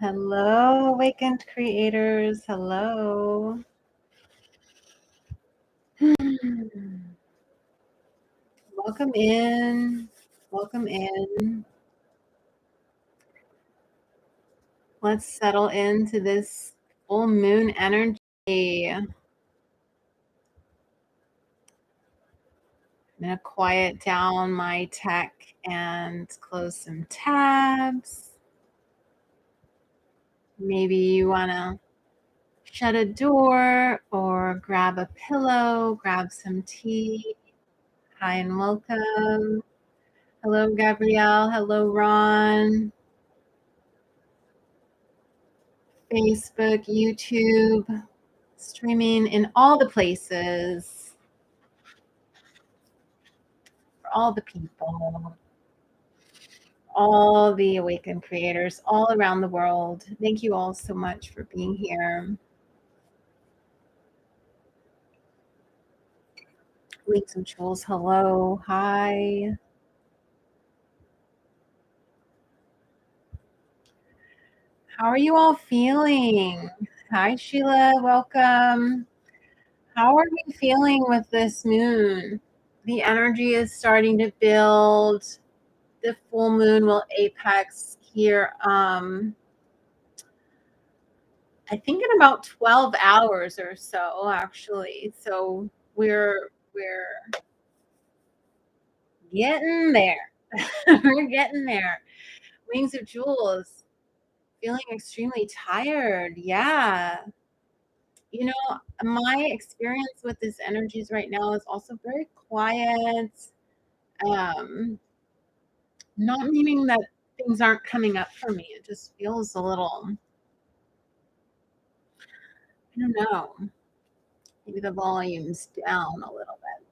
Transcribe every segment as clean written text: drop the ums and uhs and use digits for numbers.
Hello, awakened creators. Hello. Welcome in. Welcome in. Let's settle into this full moon energy. I'm going to quiet down my tech and close some tabs. Maybe you want to shut a door or grab a pillow, grab some tea. Hi and welcome. Hello, Gabrielle. Hello, Ron. Facebook, YouTube, streaming in all the places for all the people, all the awakened creators all around the world. Thank you all so much for being here. Links and Jules, hello. Hi. How are you all feeling? Hi, Sheila. Welcome. How are we feeling with this moon? The energy is starting to build. The full moon will apex here. I think in about 12 hours or so, actually. So we're getting there. We're getting there. Wings of Jewels, feeling extremely tired. Yeah. You know, my experience with these energies right now is also very quiet. Not meaning that things aren't coming up for me. It just feels a little, I don't know. Maybe the volume's down a little bit.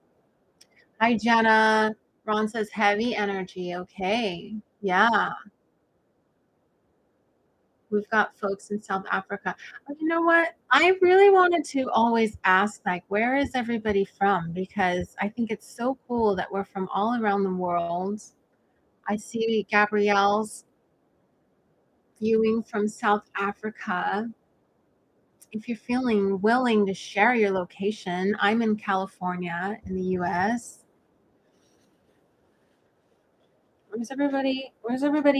Hi, Jenna. Ron says heavy energy. Okay. Yeah. We've got folks in South Africa. Oh, you know what? I really wanted to always ask, like, where is everybody from? Because I think it's so cool that we're from all around the world. I see Gabrielle's viewing from South Africa. If you're feeling willing to share your location, I'm in California in the US. Where's everybody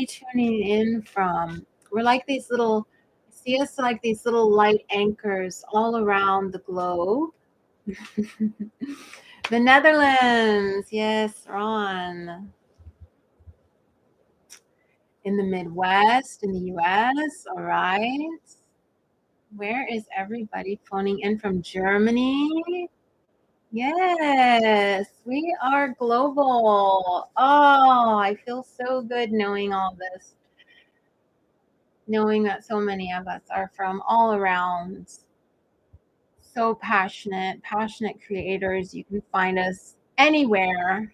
tuning in from? We're like these little, see us like these little light anchors all around the globe. The Netherlands, yes, Ron. In the Midwest, in the US, all right. Where is everybody phoning in from? Germany? Yes, we are global. Oh, I feel so good knowing all this. Knowing that so many of us are from all around. So passionate creators. You can find us anywhere,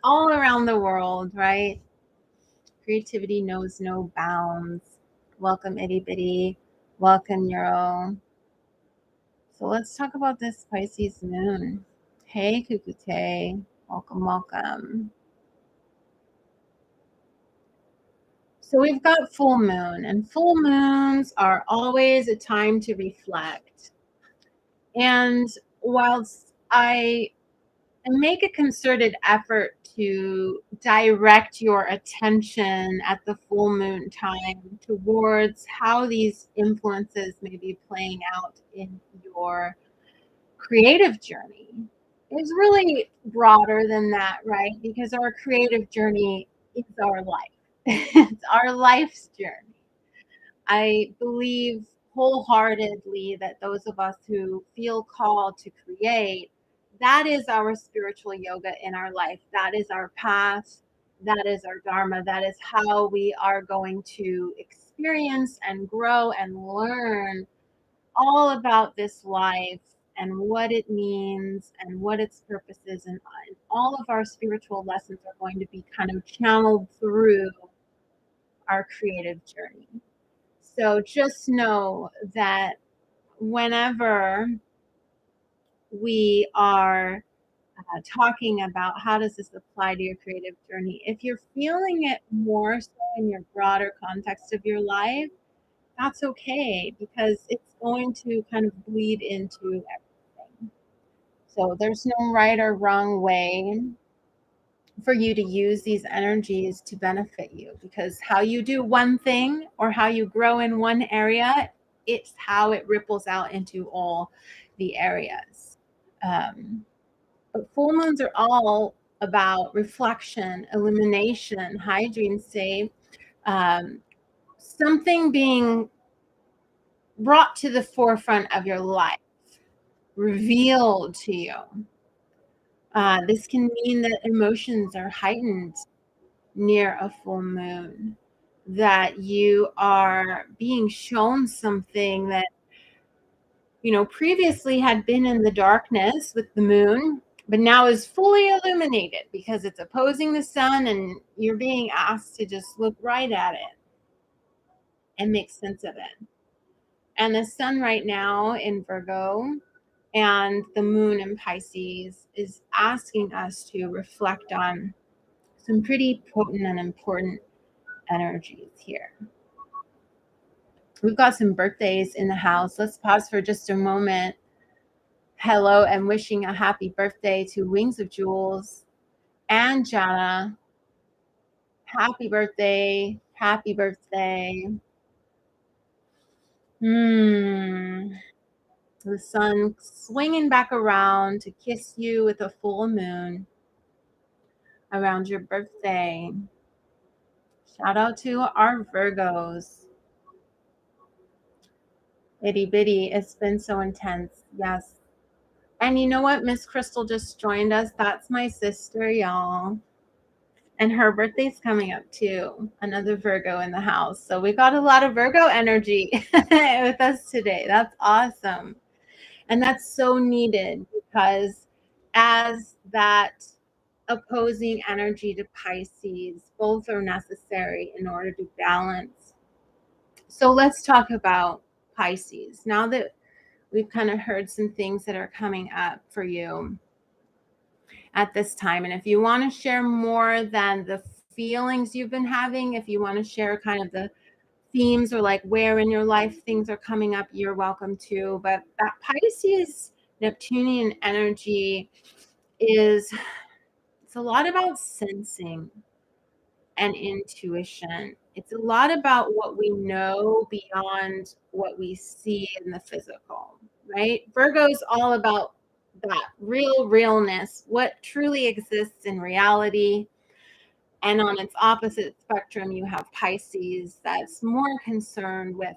all around the world, right? Creativity knows no bounds. Welcome, itty bitty. Welcome, Euro. So let's talk about this Pisces moon. Hey, Kukute. Welcome, welcome. So we've got full moon, and full moons are always a time to reflect. And whilst I make a concerted effort to direct your attention at the full moon time towards how these influences may be playing out in your creative journey, is really broader than that, right? Because our creative journey is our life. It's our life's journey. I believe wholeheartedly that those of us who feel called to create, that is our spiritual yoga in our life. That is our path. That is our dharma. That is how we are going to experience and grow and learn all about this life and what it means and what its purpose is. And all of our spiritual lessons are going to be kind of channeled through our creative journey. So just know that whenever we are talking about how does this apply to your creative journey, if you're feeling it more so in your broader context of your life, that's okay because it's going to kind of bleed into everything. So there's no right or wrong way for you to use these energies to benefit you, because how you do one thing or how you grow in one area, it's how it ripples out into all the areas. But full moons are all about reflection, illumination, high dreams say, um, something being brought to the forefront of your life, revealed to you. This can mean that emotions are heightened near a full moon, that you are being shown something that, previously had been in the darkness with the moon, but now is fully illuminated because it's opposing the sun, and you're being asked to just look right at it and make sense of it. And the sun right now in Virgo and the moon in Pisces is asking us to reflect on some pretty potent and important energies here. We've got some birthdays in the house. Let's pause for just a moment. Hello, and wishing a happy birthday to Wings of Jewels and Jana. Happy birthday. Happy birthday. The sun swinging back around to kiss you with a full moon around your birthday. Shout out to our Virgos. Itty bitty. It's been so intense. Yes. And you know what? Miss Crystal just joined us. That's my sister, y'all. And her birthday's coming up too. Another Virgo in the house. So we got a lot of Virgo energy with us today. That's awesome. And that's so needed, because as that opposing energy to Pisces, both are necessary in order to balance. So let's talk about Pisces. Now that we've kind of heard some things that are coming up for you at this time. And if you want to share more than the feelings you've been having, if you want to share kind of the themes or like where in your life things are coming up, you're welcome to. But that Pisces Neptunian energy it's a lot about sensing and intuition. It's a lot about what we know beyond what we see in the physical, right? Virgo's all about that realness, what truly exists in reality. And on its opposite spectrum, you have Pisces that's more concerned with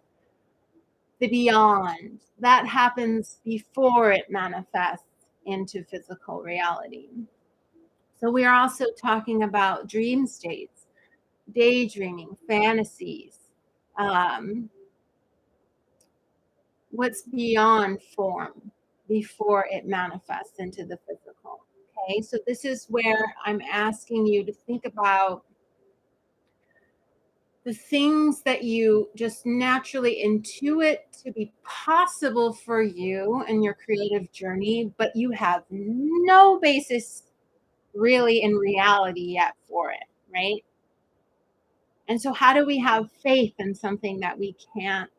the beyond. That happens before it manifests into physical reality. So we are also talking about dream states, daydreaming, fantasies, what's beyond form before it manifests into the physical. Okay, so this is where I'm asking you to think about the things that you just naturally intuit to be possible for you in your creative journey, but you have no basis really in reality yet for it, right? And so, how do we have faith in something that we can't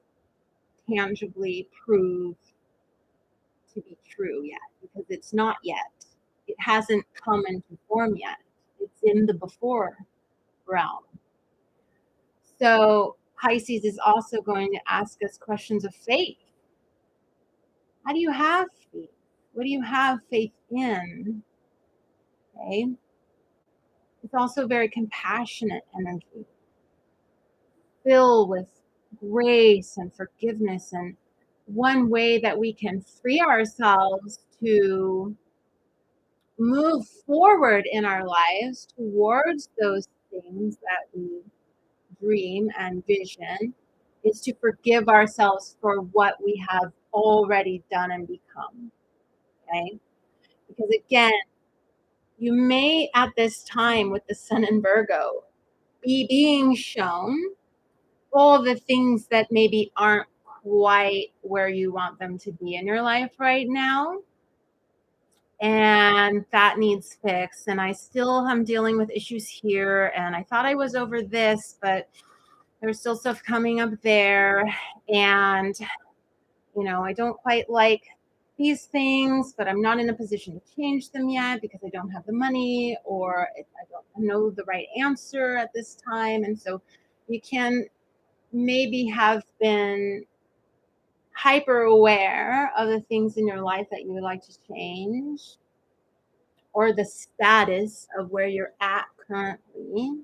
tangibly prove to be true yet? Because it's not yet. It hasn't come into form yet. It's in the before realm. So Pisces is also going to ask us questions of faith. How do you have faith? What do you have faith in? Okay. It's also very compassionate energy, filled with grace and forgiveness. And one way that we can free ourselves to move forward in our lives towards those things that we dream and vision is to forgive ourselves for what we have already done and become. Okay. Because again, you may at this time with the sun in Virgo be being shown all the things that maybe aren't quite where you want them to be in your life right now. And that needs fixed. And I still am dealing with issues here. And I thought I was over this, but there's still stuff coming up there. And, I don't quite like these things, but I'm not in a position to change them yet because I don't have the money, or I don't know the right answer at this time. And so you can maybe have been hyper aware of the things in your life that you would like to change, or the status of where you're at currently.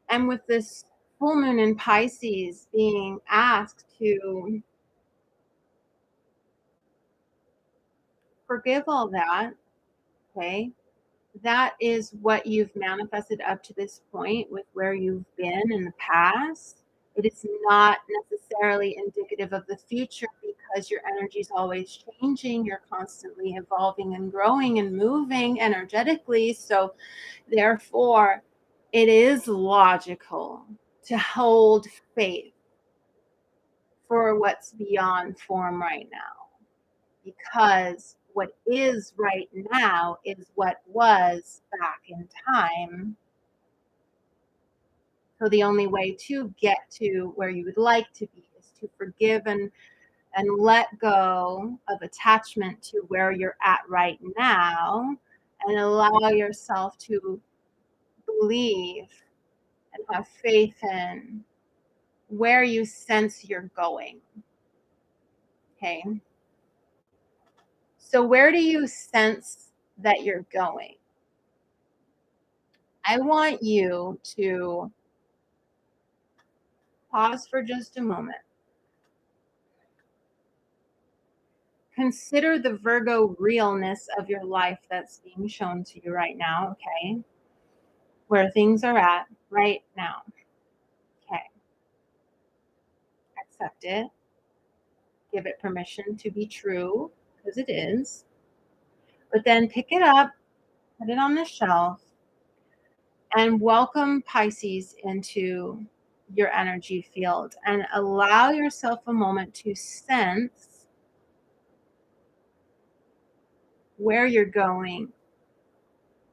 And with this full moon in Pisces being asked to forgive all that, okay? That is what you've manifested up to this point with where you've been in the past. It is not necessarily indicative of the future because your energy is always changing. You're constantly evolving and growing and moving energetically. So, therefore, it is logical to hold faith for what's beyond form right now, because what is right now is what was back in time. So the only way to get to where you would like to be is to forgive and let go of attachment to where you're at right now, and allow yourself to believe and have faith in where you sense you're going. Okay. So where do you sense that you're going? I want you to pause for just a moment. Consider the Virgo realness of your life that's being shown to you right now, okay? Where things are at right now. Okay. Accept it. Give it permission to be true, because it is. But then pick it up, put it on the shelf, and welcome Pisces into your energy field, and allow yourself a moment to sense where you're going,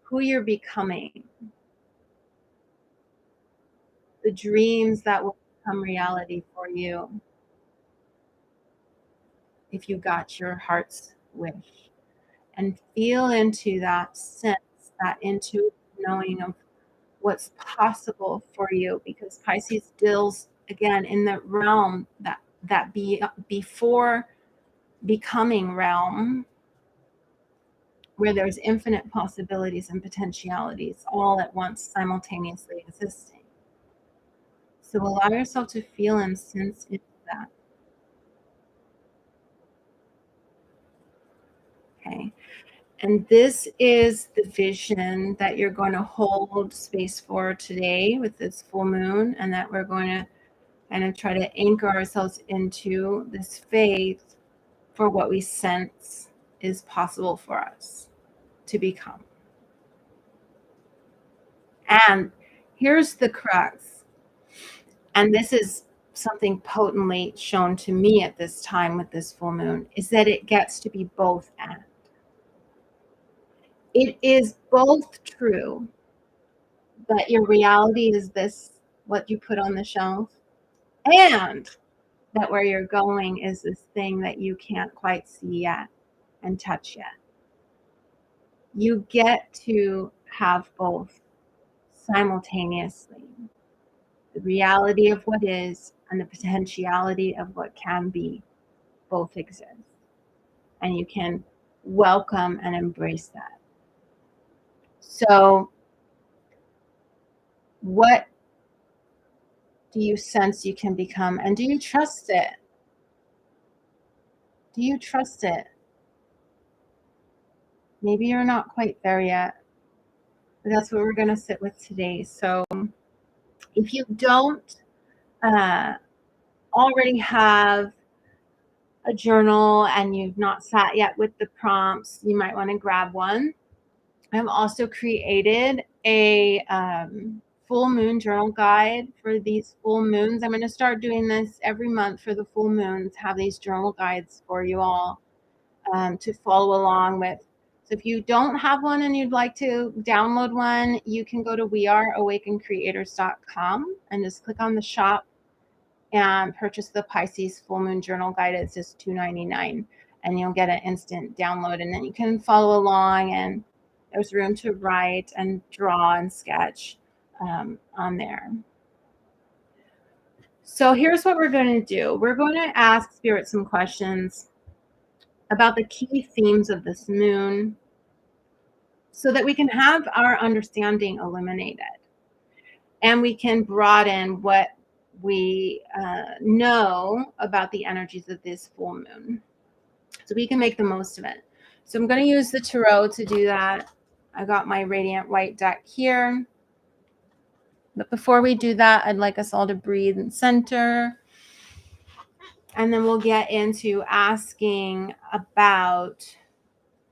who you're becoming, the dreams that will become reality for you if you got your heart's wish. And feel into that sense, that intuitive knowing of what's possible for you, because Pisces deals again in the realm before becoming realm, where there's infinite possibilities and potentialities all at once simultaneously existing. So allow yourself to feel and sense into that. Okay. And this is the vision that you're going to hold space for today with this full moon, and that we're going to kind of try to anchor ourselves into this faith for what we sense is possible for us to become. And here's the crux, and this is something potently shown to me at this time with this full moon, is that it gets to be both and. It is both true that your reality is this, what you put on the shelf, and that where you're going is this thing that you can't quite see yet and touch yet. You get to have both simultaneously. The reality of what is and the potentiality of what can be both exist. And you can welcome and embrace that. So, what do you sense you can become? And do you trust it? Do you trust it? Maybe you're not quite there yet, but that's what we're going to sit with today. So, if you don't already have a journal and you've not sat yet with the prompts, you might want to grab one. I've also created a full moon journal guide for these full moons. I'm going to start doing this every month for the full moons, have these journal guides for you all to follow along with So if you don't have one and you'd like to download one, you can go to weareawakenedcreators.com and just click on the shop and purchase the Pisces Full Moon Journal Guide. It's just $2.99, and you'll get an instant download, and then you can follow along, and there's room to write and draw and sketch on there. So here's what we're going to do. We're going to ask Spirit some questions about the key themes of this moon so that we can have our understanding illuminated and we can broaden what we know about the energies of this full moon so we can make the most of it. So I'm going to use the tarot to do that. I got my radiant white deck here. But before we do that, I'd like us all to breathe and center. And then we'll get into asking about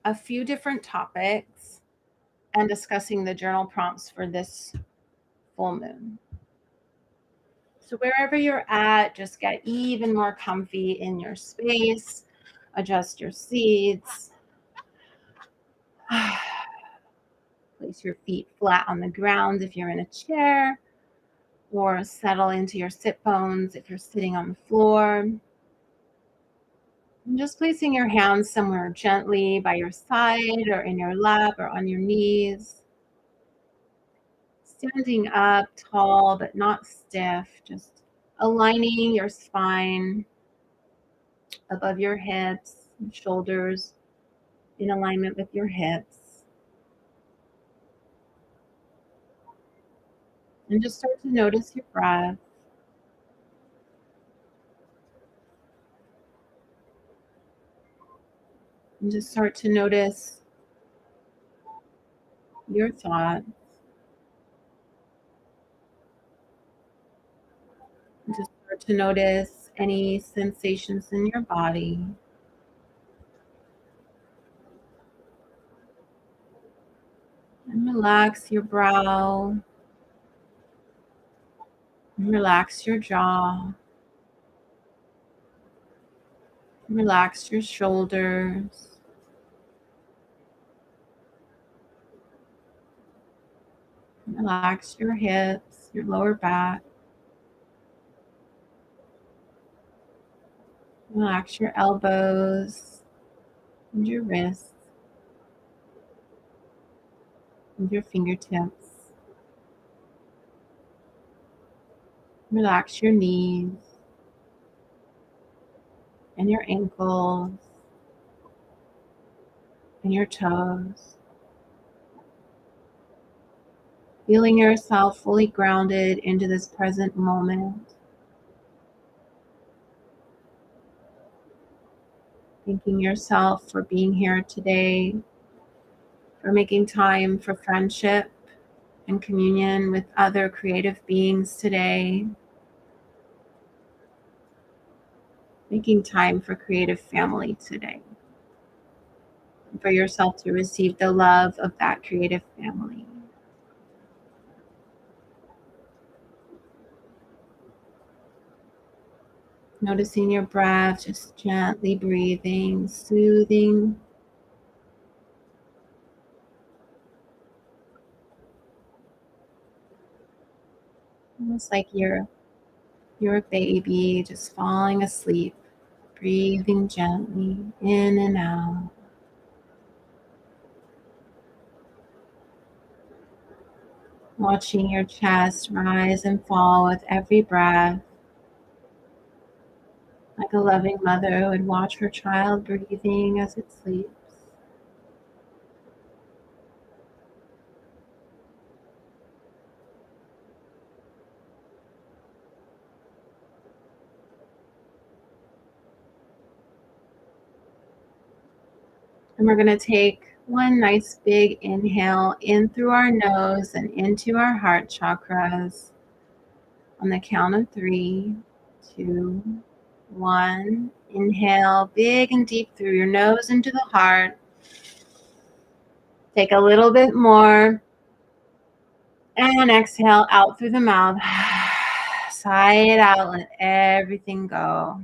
a few different topics and discussing the journal prompts for this full moon. So wherever you're at, just get even more comfy in your space. Adjust your seats. Place your feet flat on the ground if you're in a chair, or settle into your sit bones if you're sitting on the floor. And just placing your hands somewhere gently by your side or in your lap or on your knees. Standing up tall but not stiff, just aligning your spine above your hips and shoulders in alignment with your hips. And just start to notice your breath. And just start to notice your thoughts. And just start to notice any sensations in your body. And relax your brow. And relax your jaw. And relax your shoulders. And relax your hips, your lower back. Relax your elbows and your wrists and your fingertips. Relax your knees and your ankles and your toes. Feeling yourself fully grounded into this present moment. Thanking yourself for being here today, for making time for friendship and communion with other creative beings today. Making time for creative family today. And for yourself to receive the love of that creative family. Noticing your breath, just gently breathing, soothing. Almost like you're a baby just falling asleep, breathing gently in and out. Watching your chest rise and fall with every breath. Like a loving mother would watch her child breathing as it sleeps. And we're going to take one nice big inhale in through our nose and into our heart chakras on the count of 3, 2, 1. Inhale big and deep through your nose into the heart. Take a little bit more. And exhale out through the mouth. Sigh it out. Let everything go.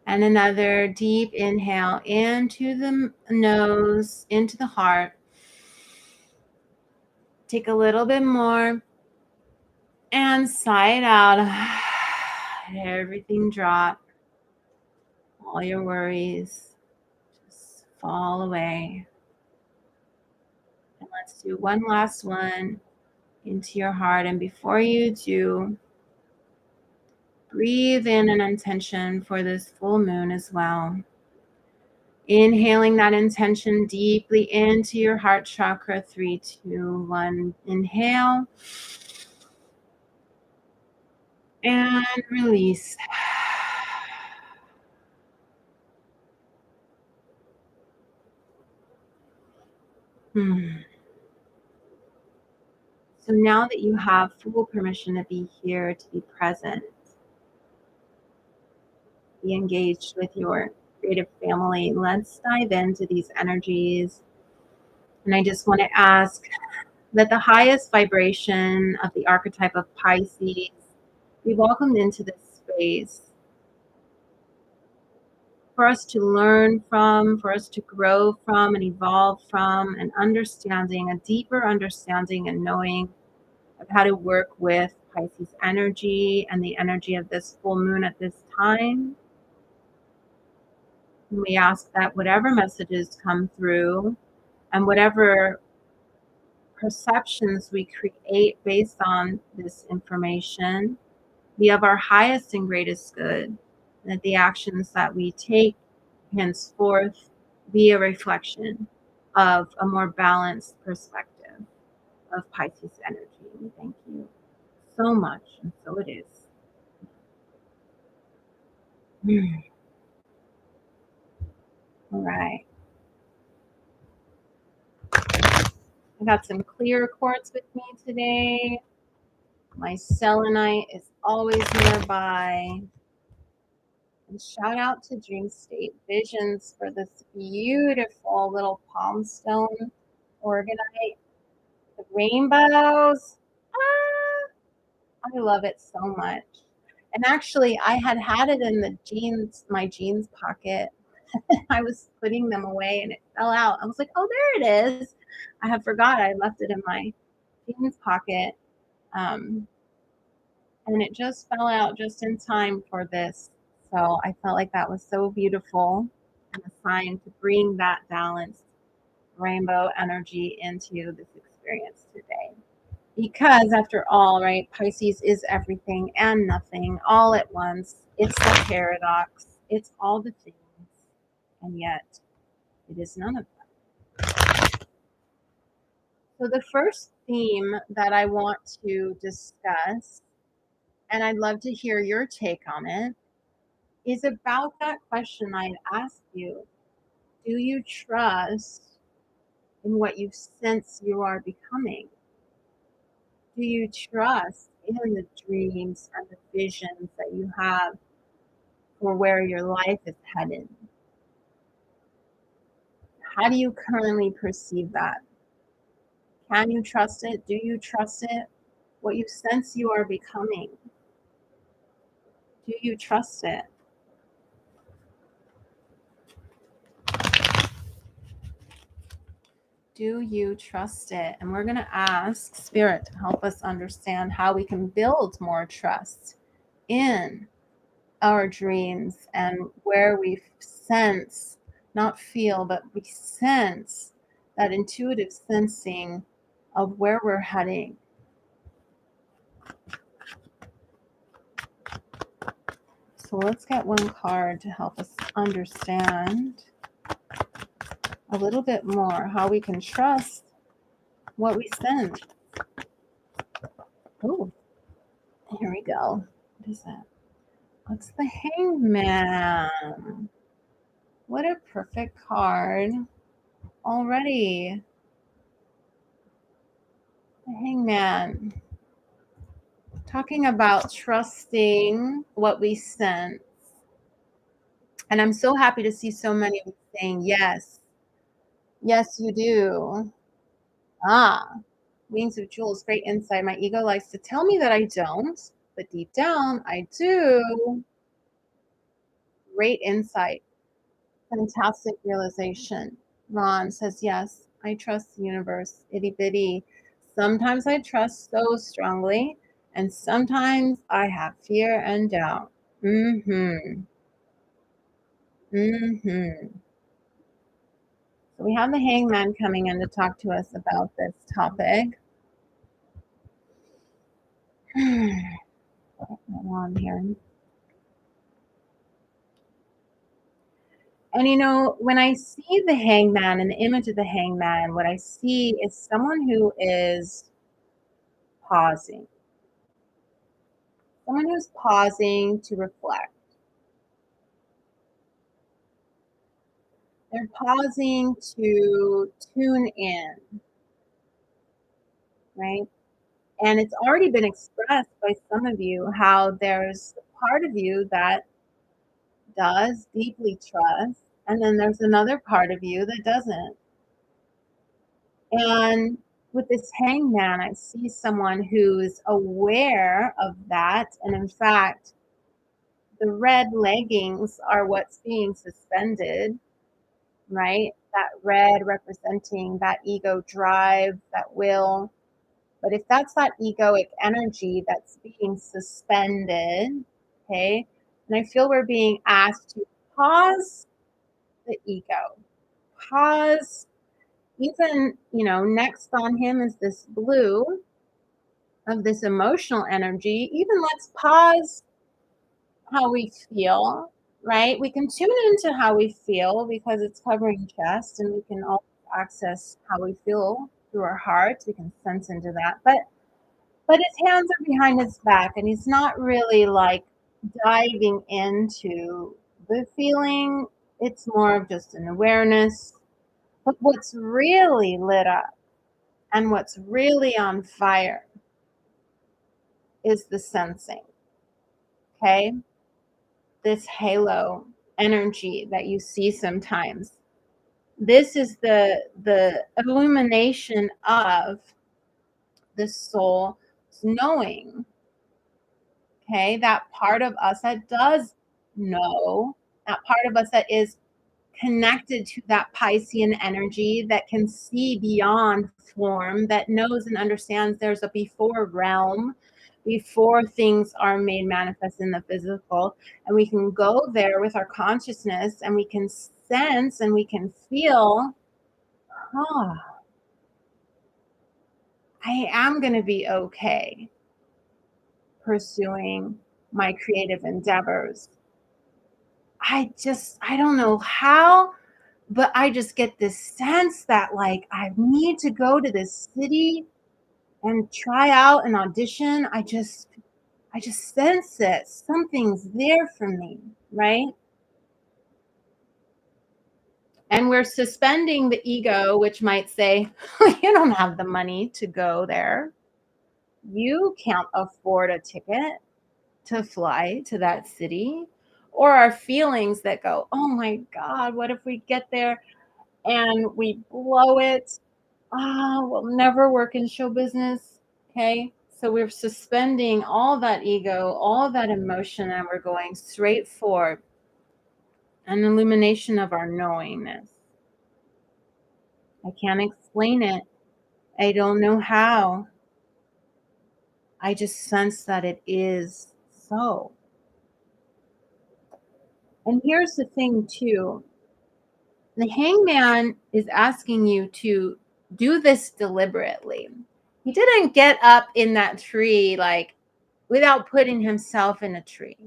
And another deep inhale into the nose, into the heart. Take a little bit more and sigh it out. Everything drop. All your worries just fall away. And let's do one last one into your heart. And before you do, breathe in an intention for this full moon as well. Inhaling that intention deeply into your heart chakra. 3, 2, 1. Inhale. And release. So now that you have full permission to be here, to be present, be engaged with your creative family, let's dive into these energies. And I just want to ask that the highest vibration of the archetype of Pisces be welcomed into this space for us to learn from, for us to grow from and evolve from, and understanding, a deeper understanding and knowing of how to work with Pisces energy and the energy of this full moon at this time. And we ask that whatever messages come through and whatever perceptions we create based on this information be of our highest and greatest good, and that the actions that we take henceforth be a reflection of a more balanced perspective of Pisces energy. We thank you so much, and so it is. All right. I got some clear quartz with me today. My selenite is always nearby. And shout out to Dream State Visions for this beautiful little palm stone organite. The rainbows. I love it so much. And actually, I had it in the jeans, my jeans pocket. I was putting them away and it fell out. I was like, oh, there it is. I had forgot I left it in my jeans pocket. And it just fell out just in time for this. So I felt like that was so beautiful and a sign to bring that balanced rainbow energy into this experience today. Because after all, right, Pisces is everything and nothing all at once. It's the paradox. It's all the things. And yet, it is none of them. So the first theme that I want to discuss, and I'd love to hear your take on it, is about that question I asked you. Do you trust in what you sense you are becoming? Do you trust in the dreams and the visions that you have for where your life is headed? How do you currently perceive that? Can you trust it? Do you trust it? What you sense you are becoming, do you trust it? Do you trust it? And we're going to ask Spirit to help us understand how we can build more trust in our dreams and where we sense, not feel, but we sense that intuitive sensing of where we're heading. So let's get one card to help us understand a little bit more how we can trust what we sense. Oh, here we go. What is that? What's the Hangman? What a perfect card already. The Hangman. Talking about trusting what we sense. And I'm so happy to see so many of you saying yes. Yes, you do. Wings of Jewels, great insight. My ego likes to tell me that I don't, but deep down, I do. great insight. Fantastic realization. Ron says, yes, I trust the universe, itty bitty. Sometimes I trust so strongly, and sometimes I have fear and doubt. Mm-hmm. Mm-hmm. So we have the hangman coming in to talk to us about this topic. What's going on here? And when I see the hangman and the image of the hangman, what I see is someone who is pausing, someone who's pausing to reflect. They're pausing to tune in, right? And it's already been expressed by some of you how there's a part of you that does deeply trust, and then there's another part of you that doesn't. And with this hangman, I see someone who's aware of that. And in fact, the red leggings are what's being suspended, right? That red representing that ego drive, that will. But if that's that egoic energy that's being suspended, okay, and I feel we're being asked to pause the ego, pause. Even, next on him is this blue of this emotional energy. Even let's pause how we feel, right? We can tune into how we feel because it's covering chest, and we can also access how we feel through our hearts. We can sense into that. But his hands are behind his back, and he's not really like diving into the feeling. It's more of just an awareness. But what's really lit up and what's really on fire is the sensing, okay? This halo energy that you see sometimes. This is the illumination of the soul's knowing, okay? That part of us that does know, that part of us that is connected to that Piscean energy, that can see beyond form, that knows and understands there's a before realm, before things are made manifest in the physical. And we can go there with our consciousness, and we can sense and we can feel, oh, I am going to be okay pursuing my creative endeavors. I don't know how, but I just get this sense that like I need to go to this city and try out an audition. I just sense it. Something's there for me, right? And we're suspending the ego, which might say, you don't have the money to go there. You can't afford a ticket to fly to that city. Or our feelings that go, oh my God, what if we get there and we blow it? We'll never work in show business. Okay. So we're suspending all that ego, all that emotion, and we're going straight for an illumination of our knowingness. I can't explain it. I don't know how. I just sense that it is so. And here's the thing, too. The hangman is asking you to do this deliberately. He didn't get up in that tree like without putting himself in a tree.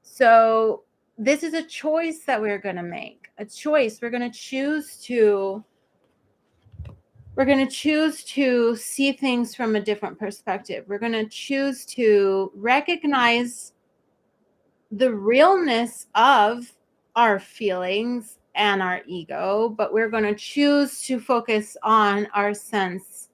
So this is a choice that we're going to make. A choice. We're going to choose to see things from a different perspective. We're going to choose to recognize the realness of our feelings and our ego, but we're going to choose to focus on our sense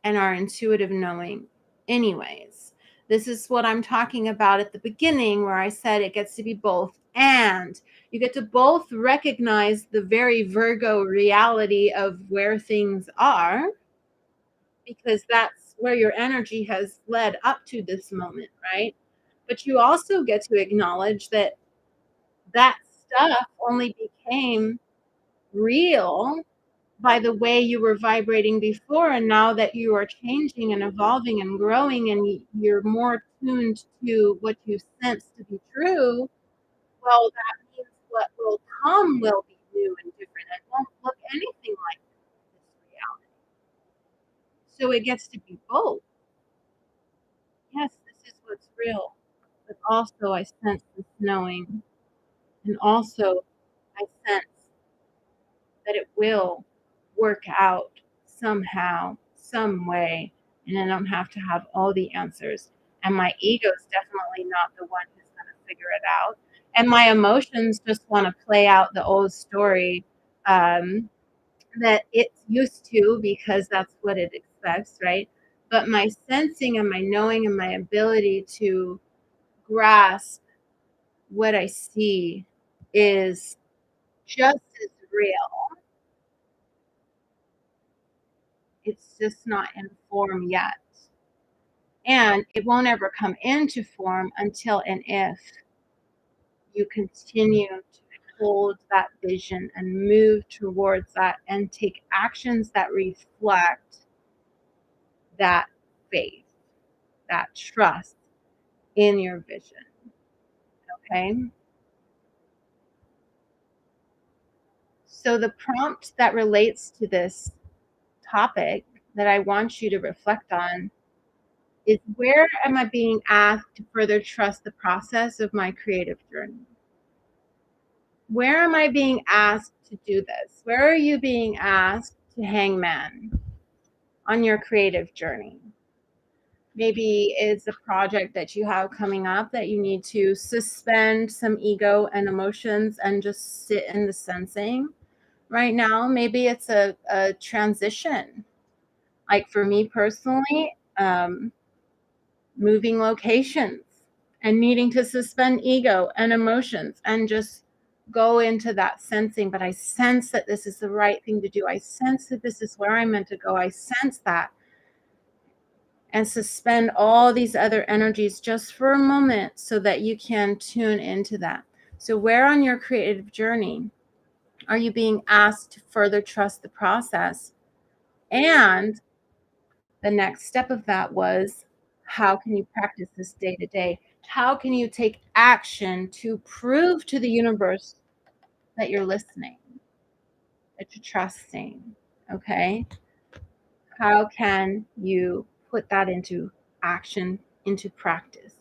and our intuitive knowing anyways. This is what I'm talking about at the beginning, where I said it gets to be both. And you get to both recognize the very Virgo reality of where things are, because that's where your energy has led up to this moment, right? But you also get to acknowledge that that stuff only became real by the way you were vibrating before, and now that you are changing and evolving and growing and you're more tuned to what you sense to be true, well, that means what will come will be new and different and won't look anything like this reality. So it gets to be both. Yes, this is what's real, but also I sense this knowing, and also I sense that it will work out somehow, some way, and I don't have to have all the answers. And my ego is definitely not the one who's going to figure it out. And my emotions just want to play out the old story um, that it's used to because that's what it expects, right? But my sensing and my knowing and my ability to grasp what I see is just as real. It's just not in form yet. And it won't ever come into form until and if you continue to hold that vision and move towards that and take actions that reflect that faith, that trust in your vision. Okay. So, the prompt that relates to this topic that I want you to reflect on is, where am I being asked to further trust the process of my creative journey? Where am I being asked to do this? Where are you being asked to hang man on your creative journey? Maybe it's a project that you have coming up that you need to suspend some ego and emotions and just sit in the sensing right now. Maybe it's a transition. Like for me personally, moving locations and needing to suspend ego and emotions and just go into that sensing. But I sense that this is the right thing to do. I sense that this is where I'm meant to go. I sense that. And suspend all these other energies just for a moment so that you can tune into that. So, where on your creative journey are you being asked to further trust the process? And the next step of that was, how can you practice this day to day? How can you take action to prove to the universe that you're listening, that you're trusting? Okay. How can you put that into action, into practice?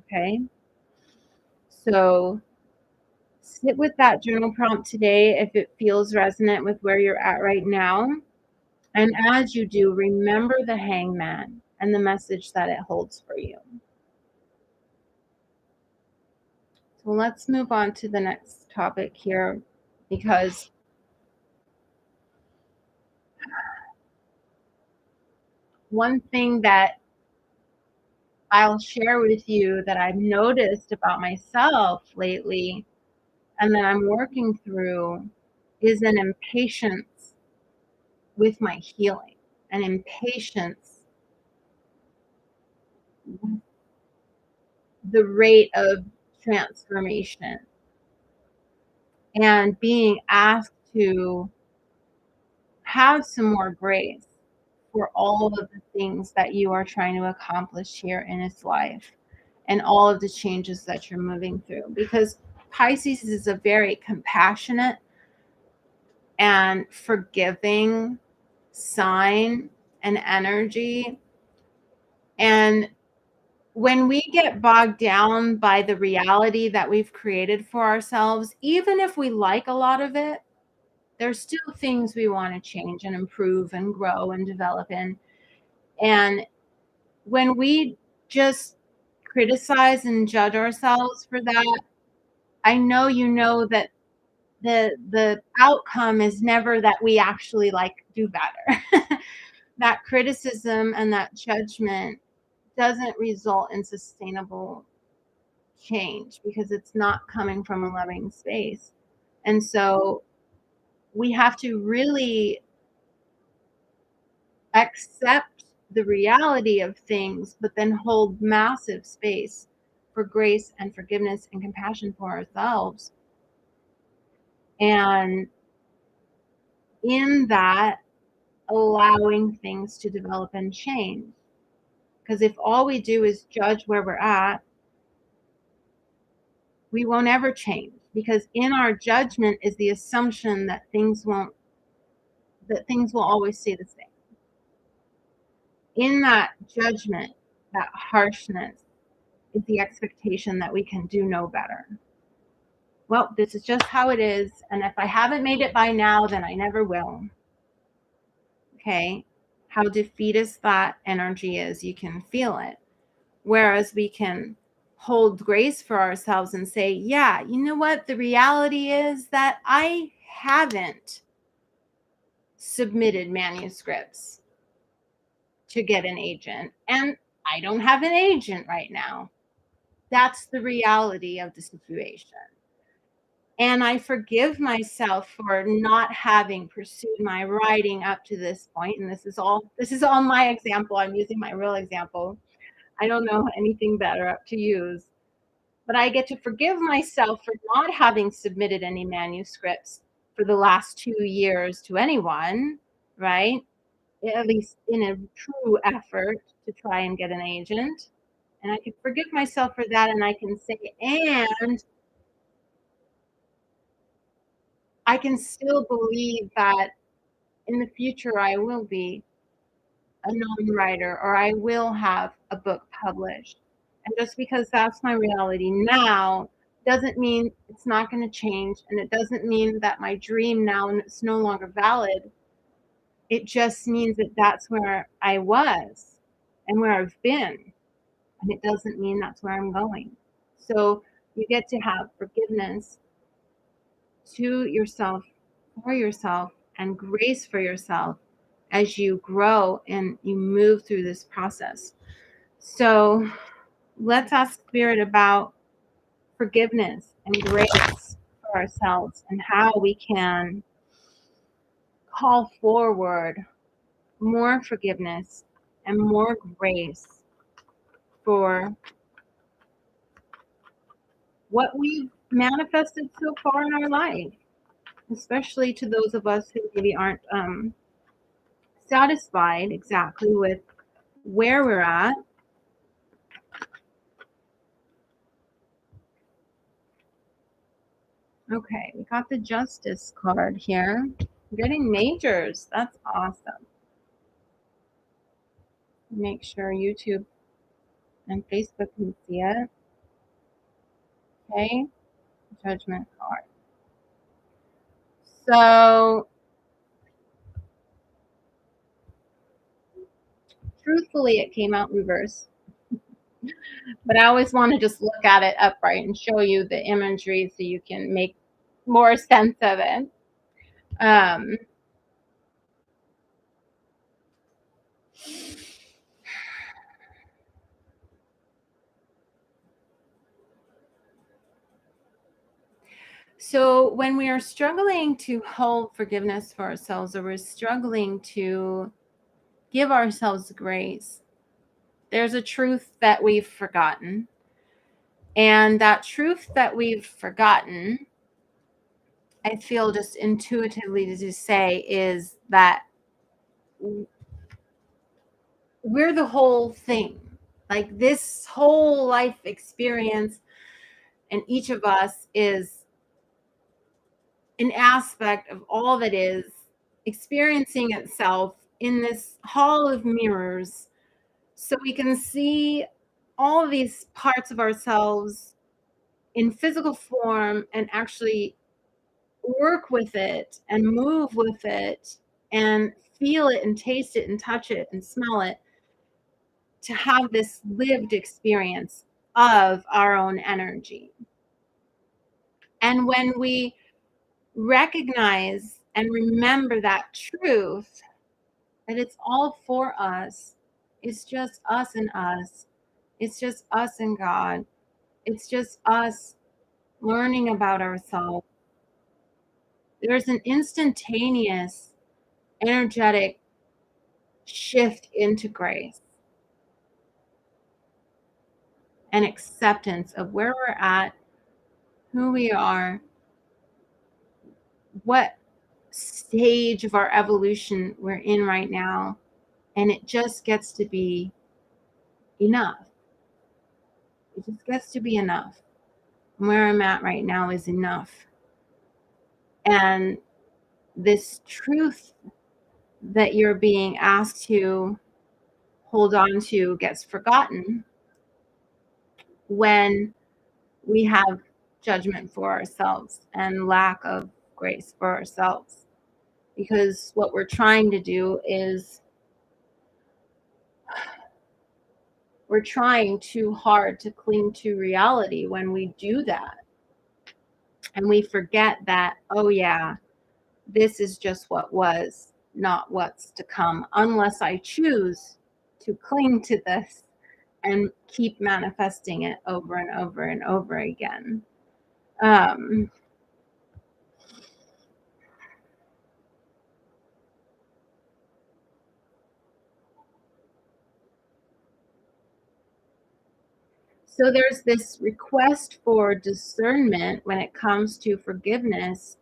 Okay. So sit with that journal prompt today if it feels resonant with where you're at right now. And as you do, remember the hangman and the message that it holds for you. So let's move on to the next topic here, because one thing that I'll share with you that I've noticed about myself lately and that I'm working through is an impatience with my healing, an impatience with the rate of transformation, and being asked to have some more grace for all of the things that you are trying to accomplish here in this life and all of the changes that you're moving through. Because Pisces is a very compassionate and forgiving sign and energy. And when we get bogged down by the reality that we've created for ourselves, even if we like a lot of it, there's still things we want to change and improve and grow and develop in. And when we just criticize and judge ourselves for that, I know you know that the outcome is never that we actually like do better. That criticism and that judgment doesn't result in sustainable change because it's not coming from a loving space. And so we have to really accept the reality of things, but then hold massive space for grace and forgiveness and compassion for ourselves. And in that, allowing things to develop and change. Because if all we do is judge where we're at, we won't ever change. Because in our judgment is the assumption that things will always stay the same. In that judgment, that harshness, is the expectation that we can do no better. Well, this is just how it is, and if I haven't made it by now, then I never will. Okay? How defeatist that energy is, you can feel it. Whereas we can hold grace for ourselves and say, yeah, you know what? The reality is that I haven't submitted manuscripts to get an agent, and I don't have an agent right now. That's the reality of the situation. And I forgive myself for not having pursued my writing up to this point. And this is all my example. I'm using my real example. I don't know anything better to use. But I get to forgive myself for not having submitted any manuscripts for the last 2 years to anyone, right? At least in a true effort to try and get an agent. And I can forgive myself for that, and I can say, and I can still believe that in the future I will be a known writer, or I will have a book published. And just because that's my reality now doesn't mean it's not going to change, and it doesn't mean that my dream now is no longer valid. It just means that that's where I was and where I've been, and it doesn't mean that's where I'm going. So you get to have forgiveness to yourself, for yourself, and grace for yourself as you grow and you move through this process. So let's ask Spirit about forgiveness and grace for ourselves and how we can call forward more forgiveness and more grace for what we've manifested so far in our life, especially to those of us who maybe aren't satisfied exactly with where we're at. Okay, we got the Justice card here. We're getting majors. That's awesome. Make sure YouTube and Facebook can see it. Okay, Judgment card. So, truthfully, it came out reverse. But I always want to just look at it upright and show you the imagery so you can make more sense of it. So when we are struggling to hold forgiveness for ourselves, or we're struggling to give ourselves grace, there's a truth that we've forgotten. And that truth that we've forgotten, I feel just intuitively to say, is that we're the whole thing. Like this whole life experience, and each of us is an aspect of all that is experiencing itself in this hall of mirrors, so we can see all of these parts of ourselves in physical form and actually work with it and move with it and feel it and taste it and touch it and smell it, to have this lived experience of our own energy. And when we recognize and remember that truth, that it's all for us, it's just us and us, it's just us and God, it's just us learning about ourselves, there's an instantaneous energetic shift into grace. and acceptance of where we're at, who we are, what stage of our evolution we're in right now, and it just gets to be enough. It just gets to be enough. Where I'm at right now is enough. And this truth that you're being asked to hold on to gets forgotten when we have judgment for ourselves and lack of grace for ourselves. Because what we're trying to do is we're trying too hard to cling to reality when we do that. And we forget that, oh, yeah, this is just what was, not what's to come, unless I choose to cling to this and keep manifesting it over and over and over again. So there's this request for discernment when it comes to forgiveness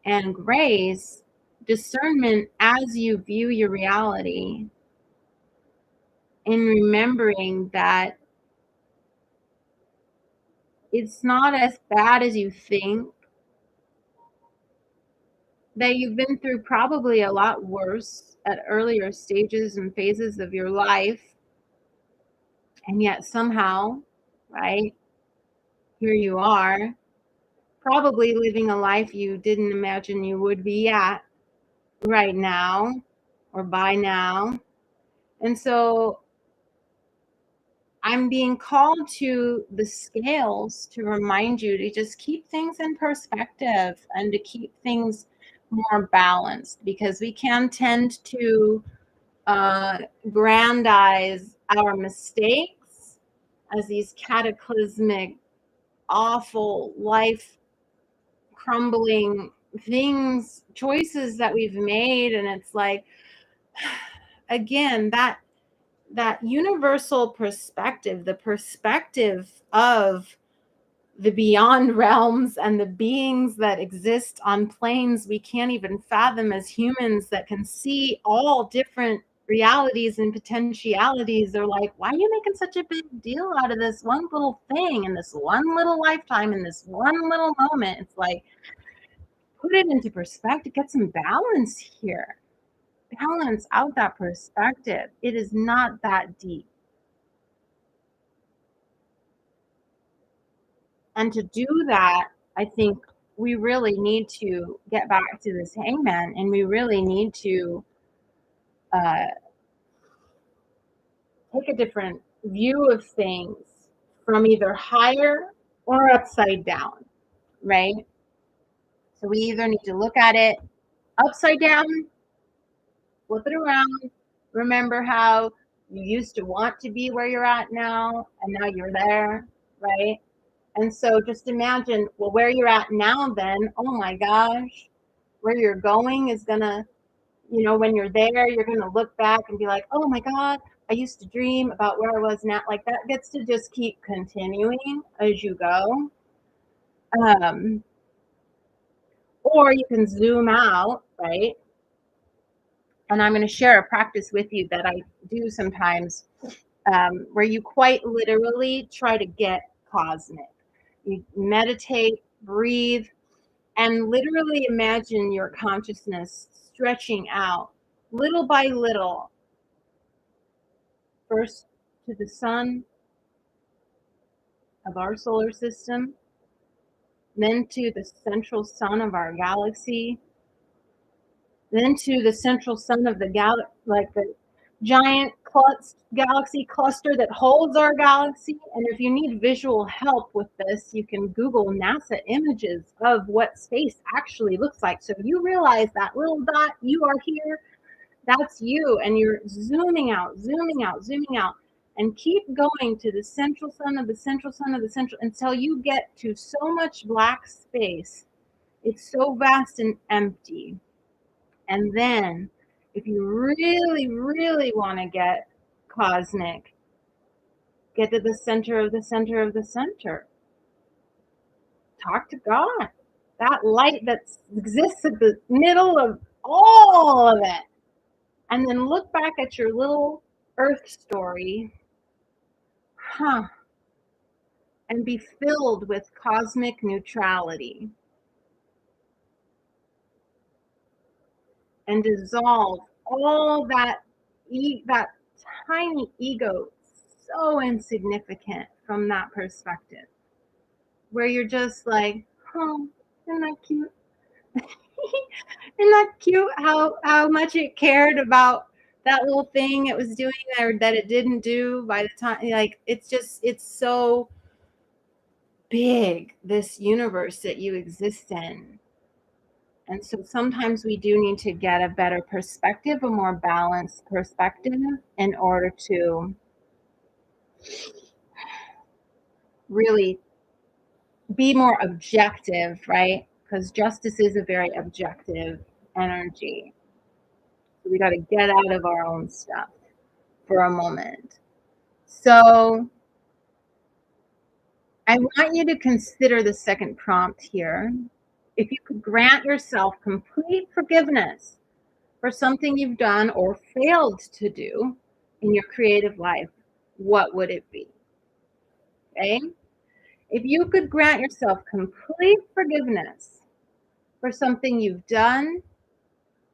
and grace, discernment as you view your reality, in remembering that it's not as bad as you think, that you've been through probably a lot worse at earlier stages and phases of your life, and yet somehow, right, here you are, probably living a life you didn't imagine you would be at right now or by now. And so I'm being called to the scales to remind you to just keep things in perspective and to keep things more balanced, because we can tend to grandize our mistakes as these cataclysmic, awful, life crumbling things, choices that we've made. And it's like, again, that universal perspective, the perspective of the beyond realms and the beings that exist on planes we can't even fathom as humans, that can see all different realities and potentialities. They're like, why are you making such a big deal out of this one little thing in this one little lifetime, in this one little moment? It's like, put it into perspective, get some balance here, balance out that perspective. It is not that deep. And to do that, I think we really need to get back to this hangman, and we really need to uh, take a different view of things from either higher or upside down, right? So we either need to look at it upside down, flip it around, remember how you used to want to be where you're at now, and now you're there, right? And so just imagine, well, where you're at now, then, oh my gosh, where you're going is gonna, when you're there, you're gonna look back and be like, oh my God, I used to dream about where I was now. Like, that gets to just keep continuing as you go. Um, or you can zoom out, right? And I'm going to share a practice with you that I do sometimes, where you quite literally try to get cosmic. You meditate, breathe, and literally imagine your consciousness stretching out little by little, first to the sun of our solar system, then to the central sun of our galaxy, then to the central sun of the like the giant galaxy cluster that holds our galaxy. And if you need visual help with this, you can Google NASA images of what space actually looks like. So you realize that little dot, you are here, that's you, and you're zooming out, zooming out, zooming out, and keep going to the central sun of the central sun of the central, until you get to so much black space. It's so vast and empty. And then, if you really, really want to get cosmic, Get to the center of the center of the center. Talk to God. That light that exists at the middle of all of it. And then look back at your little earth story. And be filled with cosmic neutrality. And dissolve all that that tiny ego, so insignificant from that perspective, where you're just like, oh, isn't that cute? Isn't that cute how much it cared about that little thing it was doing or that it didn't do by the time, like, it's so big, this universe that you exist in. And so sometimes we do need to get a better perspective, a more balanced perspective, in order to really be more objective, right? Because justice is a very objective energy. So we got to get out of our own stuff for a moment. So I want you to consider the second prompt here. If you could grant yourself complete forgiveness for something you've done or failed to do in your creative life, what would it be? Okay? If you could grant yourself complete forgiveness for something you've done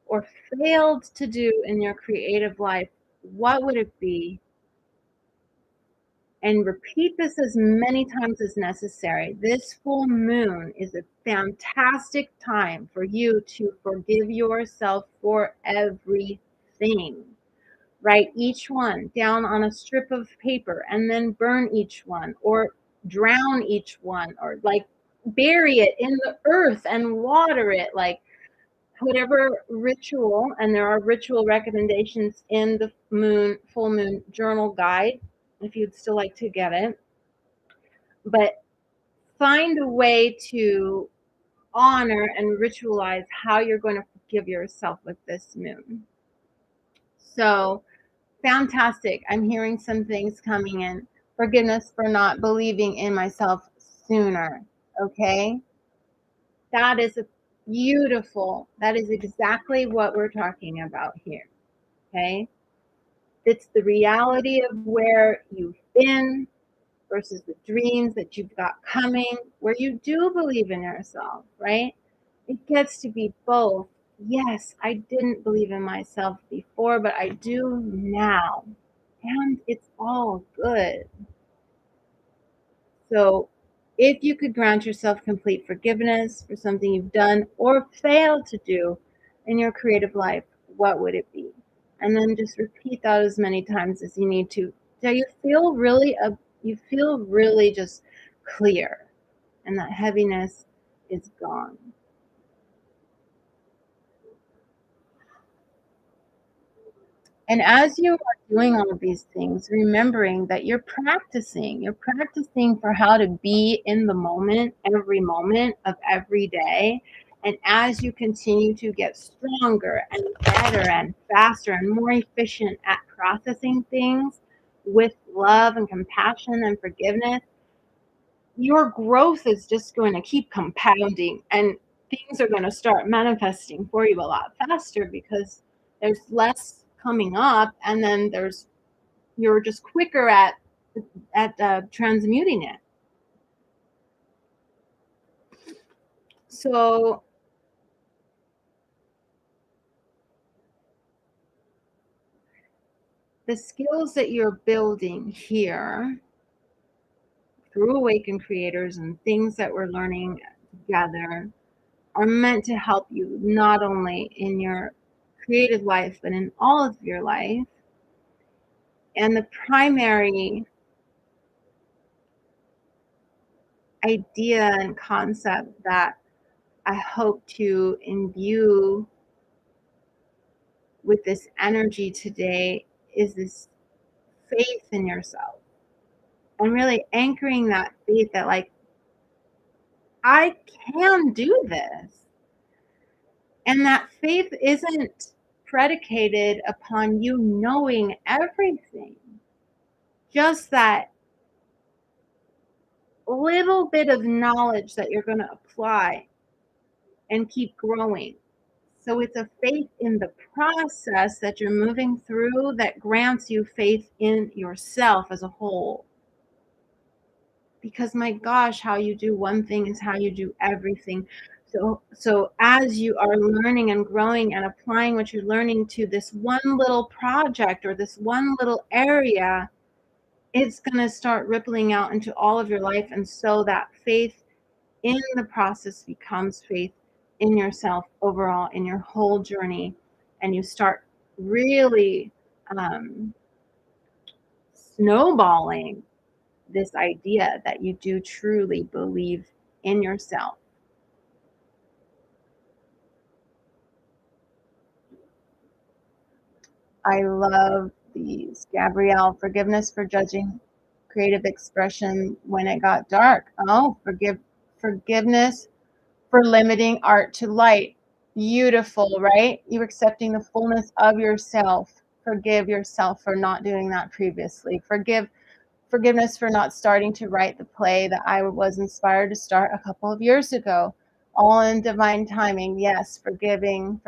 or failed to do in your creative life, what would it be? And repeat this as many times as necessary. This full moon is a fantastic time for you to forgive yourself for everything. Write each one down on a strip of paper and then burn each one or drown each one or like bury it in the earth and water it, like whatever ritual. And there are ritual recommendations in the full moon journal guide if you'd still like to get it. But find a way to honor and ritualize how you're going to forgive yourself with this moon. So fantastic. I'm hearing some things coming in. Forgiveness for not believing in myself sooner. Okay. That is beautiful. That is exactly what we're talking about here. Okay. It's the reality of where you've been versus the dreams that you've got coming, where you do believe in yourself, right? It gets to be both. Yes, I didn't believe in myself before, but I do now. And it's all good. So if you could grant yourself complete forgiveness for something you've done or failed to do in your creative life, what would it be? And then just repeat that as many times as you need to. So you feel really just clear, and that heaviness is gone. And as you are doing all of these things, remembering that you're practicing for how to be in the moment, every moment of every day. And as you continue to get stronger and better and faster and more efficient at processing things with love and compassion and forgiveness, your growth is just going to keep compounding, and things are going to start manifesting for you a lot faster because there's less coming up, and then you're just quicker at transmuting it. So the skills that you're building here through Awakened Creators and things that we're learning together are meant to help you not only in your creative life, but in all of your life. And the primary idea and concept that I hope to imbue with this energy today is this faith in yourself, and really anchoring that faith that, like, I can do this. And that faith isn't predicated upon you knowing everything, just that little bit of knowledge that you're going to apply and keep growing. So it's a faith in the process that you're moving through that grants you faith in yourself as a whole. Because my gosh, how you do one thing is how you do everything. So as you are learning and growing and applying what you're learning to this one little project or this one little area, it's going to start rippling out into all of your life. And so that faith in the process becomes faith in yourself overall, in your whole journey. And you start really snowballing this idea that you do truly believe in yourself. I love these. Gabrielle, forgiveness for judging creative expression when it got dark. Oh, forgiveness for limiting art to light. Beautiful, right? You accepting the fullness of yourself. Forgive yourself for not doing that previously. Forgiveness for not starting to write the play that I was inspired to start a couple of years ago. All in divine timing. Yes, forgiving.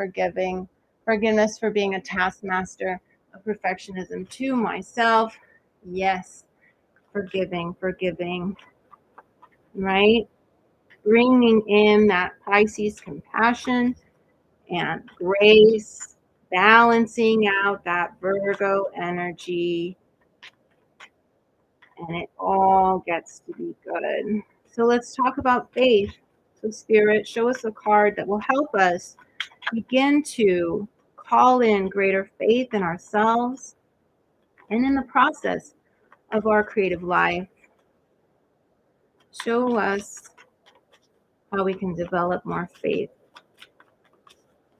Forgiveness for being a taskmaster of perfectionism to myself. Yes, forgiving, right? Bringing in that Pisces compassion and grace, balancing out that Virgo energy, and it all gets to be good. So let's talk about faith. So, Spirit, show us a card that will help us begin to call in greater faith in ourselves and in the process of our creative life. Show us how we can develop more faith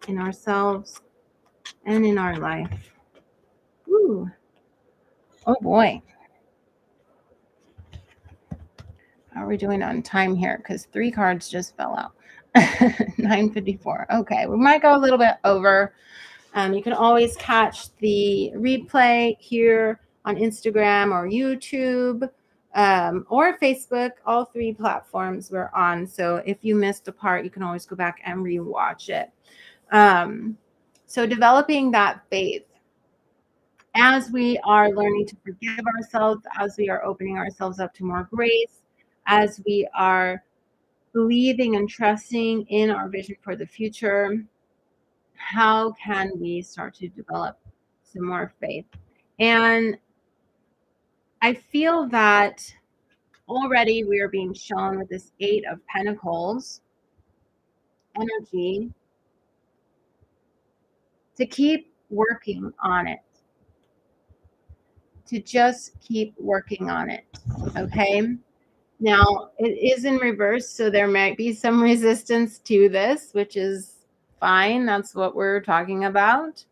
in ourselves and in our life. Ooh. Oh boy. How are we doing on time here? Because 3 cards just fell out. 9:54. Okay, we might go a little bit over. You can always catch the replay here on Instagram or YouTube or Facebook. All 3 platforms we're on. So if you missed a part, you can always go back and rewatch it. So developing that faith as we are learning to forgive ourselves, as we are opening ourselves up to more grace, as we are believing and trusting in our vision for the future, how can we start to develop some more faith? And I feel that already we are being shown with this 8 of Pentacles energy to keep working on it, to just keep working on it. Okay. Now, it is in reverse, so there might be some resistance to this, which is fine. That's what we're talking about.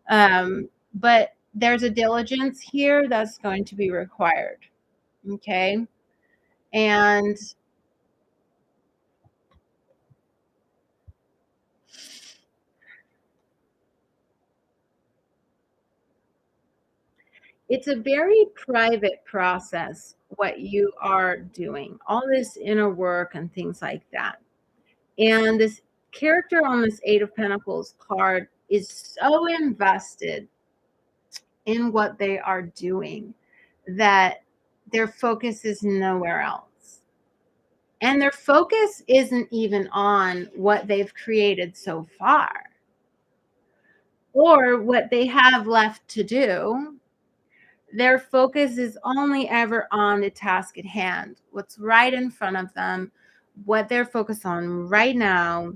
But there's a diligence here that's going to be required. Okay. And it's a very private process, what you are doing, all this inner work and things like that. And this character on this 8 of Pentacles card is so invested in what they are doing that their focus is nowhere else. And their focus isn't even on what they've created so far or what they have left to do. Their focus is only ever on the task at hand, what's right in front of them, what they're focused on right now.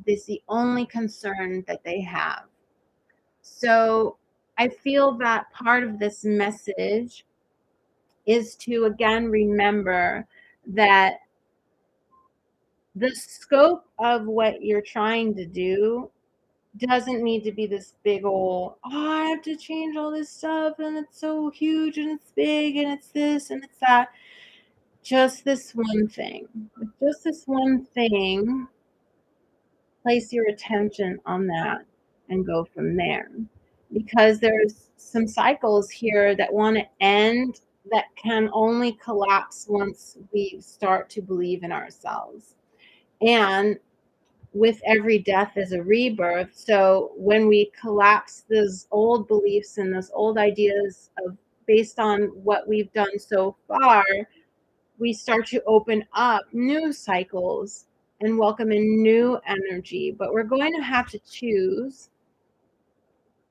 This is the only concern that they have. So I feel that part of this message is to again remember that the scope of what you're trying to do doesn't need to be this big old, oh, I have to change all this stuff and it's so huge and it's big and it's this and it's that. Just this one thing. Just this one thing. Place your attention on that and go from there. Because there's some cycles here that want to end that can only collapse once we start to believe in ourselves. And with every death is a rebirth. So when we collapse those old beliefs and those old ideas of based on what we've done so far, we start to open up new cycles and welcome in new energy. But we're going to have to choose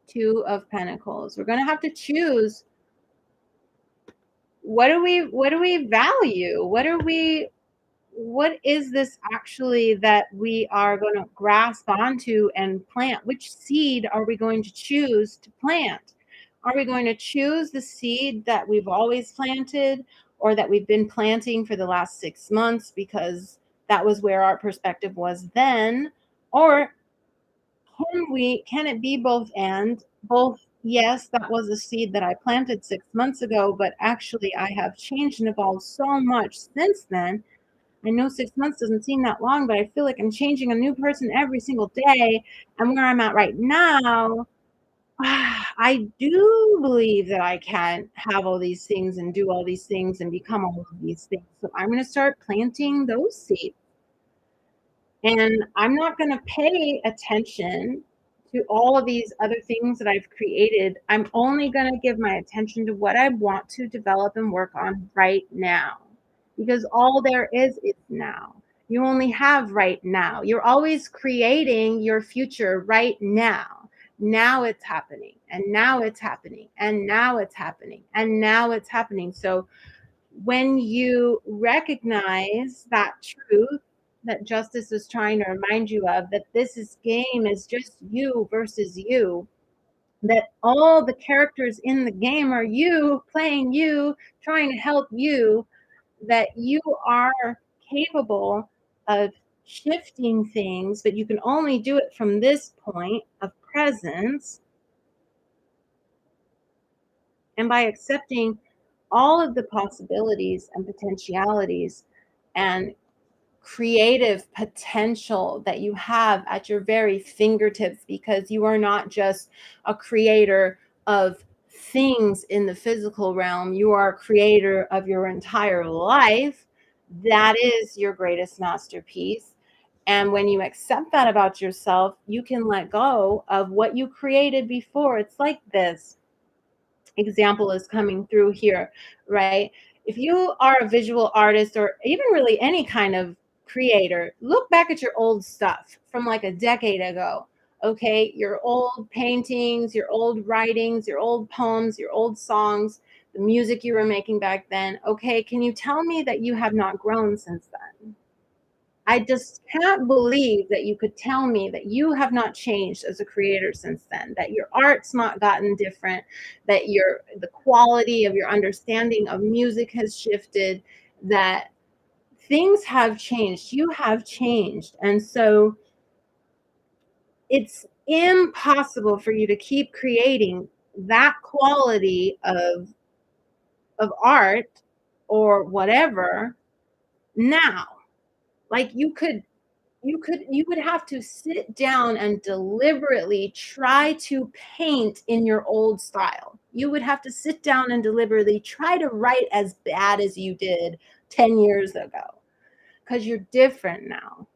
Two of Pentacles. We're going to have to choose, what do we value? What is this actually that we are going to grasp onto and plant? Which seed are we going to choose to plant? Are we going to choose the seed that we've always planted, or that we've been planting for the last 6 months because that was where our perspective was then? Or can it be both and both? Yes, that was a seed that I planted 6 months ago, but actually I have changed and evolved so much since then. I know 6 months doesn't seem that long, but I feel like I'm changing a new person every single day. And where I'm at right now, I do believe that I can have all these things and do all these things and become all of these things. So I'm going to start planting those seeds. And I'm not going to pay attention to all of these other things that I've created. I'm only going to give my attention to what I want to develop and work on right now, because all there is now. You only have right now. You're always creating your future right now. Now it's happening, and now it's happening, and now it's happening, and now it's happening. So when you recognize that truth that justice is trying to remind you of, that game is just you versus you, that all the characters in the game are you playing you, trying to help you, that you are capable of shifting things, but you can only do it from this point of presence, and by accepting all of the possibilities and potentialities and creative potential that you have at your very fingertips, because you are not just a creator of things in the physical realm, you are a creator of your entire life. That is your greatest masterpiece. And when you accept that about yourself, you can let go of what you created before. It's like this example is coming through here, right? If you are a visual artist, or even really any kind of creator, look back at your old stuff from like a decade ago. Okay, your old paintings, your old writings, your old poems, your old songs, the music you were making back then. Okay, can you tell me that you have not grown since then? I just can't believe that you could tell me that you have not changed as a creator since then, that your art's not gotten different, that the quality of your understanding of music has shifted, that things have changed. You have changed. And so it's impossible for you to keep creating that quality of art or whatever now. Like you would have to sit down and deliberately try to paint in your old style. You would have to sit down and deliberately try to write as bad as you did 10 years ago, because you're different now.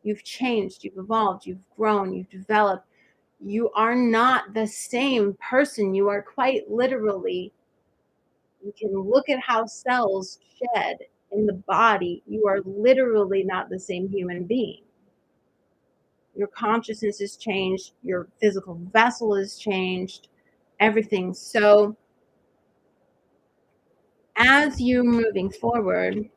You've changed, you've evolved, you've grown, you've developed. You are not the same person. You are quite literally, you can look at how cells shed in the body. You are literally not the same human being. Your consciousness has changed, your physical vessel has changed, everything. So as you're moving forward,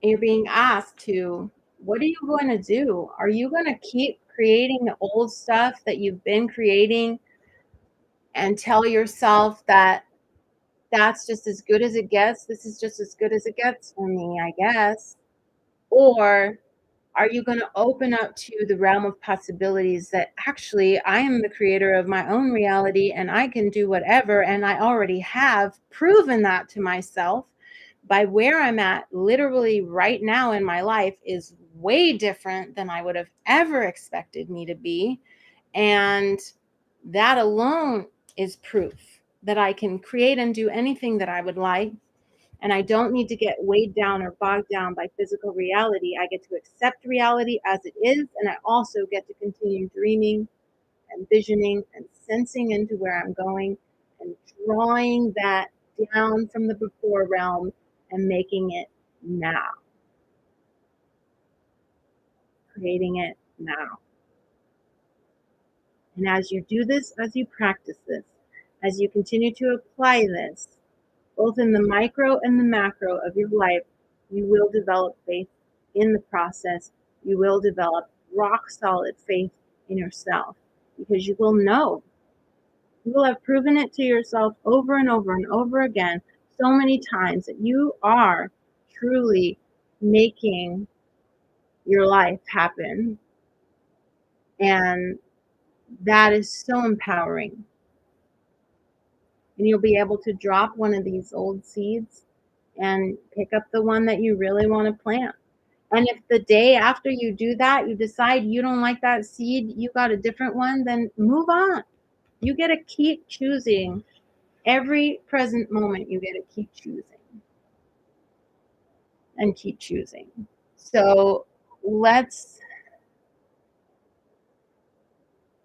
you're being asked to, what are you going to do? Are you going to keep creating the old stuff that you've been creating and tell yourself that that's just as good as it gets? This is just as good as it gets for me, I guess. Or are you going to open up to the realm of possibilities that actually I am the creator of my own reality and I can do whatever? And I already have proven that to myself by where I'm at literally right now in my life is way different than I would have ever expected me to be. And that alone is proof. that I can create and do anything that I would like. And I don't need to get weighed down or bogged down by physical reality. I get to accept reality as it is, and I also get to continue dreaming and visioning and sensing into where I'm going and drawing that down from the before realm and making it now, creating it now. And as you do this, as you practice this, as you continue to apply this, both in the micro and the macro of your life, you will develop faith in the process. You will develop rock solid faith in yourself because you will know. You will have proven it to yourself over and over and over again so many times that you are truly making your life happen. And that is so empowering. And you'll be able to drop one of these old seeds and pick up the one that you really want to plant. And if the day after you do that, you decide you don't like that seed, you got a different one, then move on. You get to keep choosing. Every present moment, you get to keep choosing and keep choosing. So let's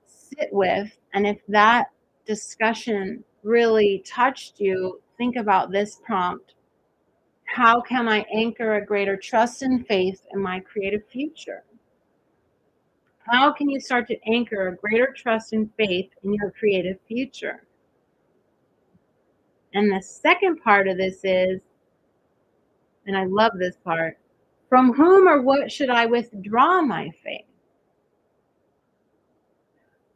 sit with, and if that discussion really touched you, think about this prompt. How can I anchor a greater trust and faith in my creative future? How can you start to anchor a greater trust and faith in your creative future? And the second part of this is, and I love this part, from whom or what should I withdraw my faith?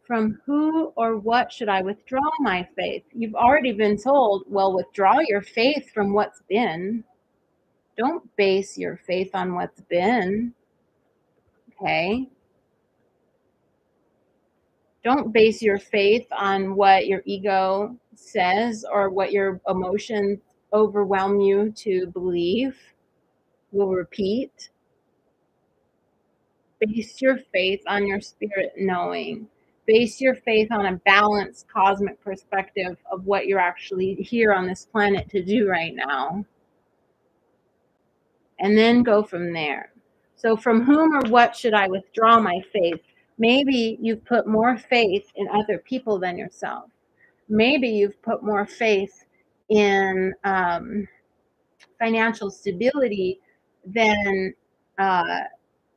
From who or what should I withdraw my faith? You've already been told, well, withdraw your faith from what's been. Don't base your faith on what's been. Okay? Don't base your faith on what your ego says or what your emotions overwhelm you to believe will repeat. Base your faith on your spirit knowing. Base your faith on a balanced cosmic perspective of what you're actually here on this planet to do right now. And then go from there. So, from whom or what should I withdraw my faith? Maybe you've put more faith in other people than yourself. Maybe you've put more faith in financial stability than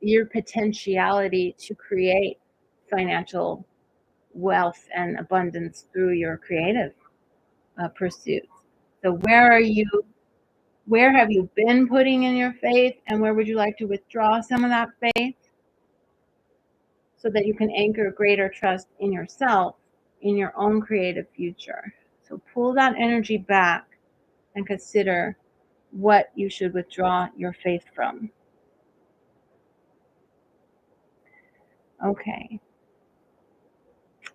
your potentiality to create financial wealth and abundance through your creative pursuits. So where have you been putting in your faith, and where would you like to withdraw some of that faith so that you can anchor greater trust in yourself, in your own creative future? So pull that energy back and consider what you should withdraw your faith from. Okay.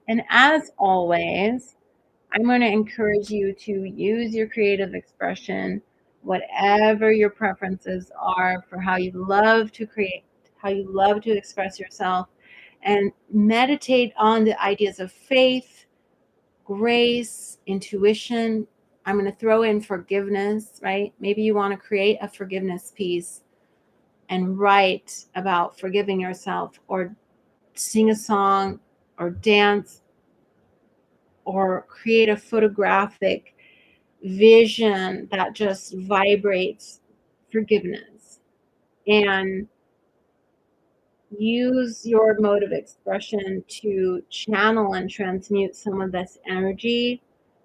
And as always, I'm going to encourage you to use your creative expression, whatever your preferences are for how you love to create, how you love to express yourself, and meditate on the ideas of faith, grace, intuition. I'm going to throw in forgiveness, right? Maybe you want to create a forgiveness piece and write about forgiving yourself, or sing a song, or dance, or create a photographic vision that just vibrates forgiveness, and use your mode of expression to channel and transmute some of this energy,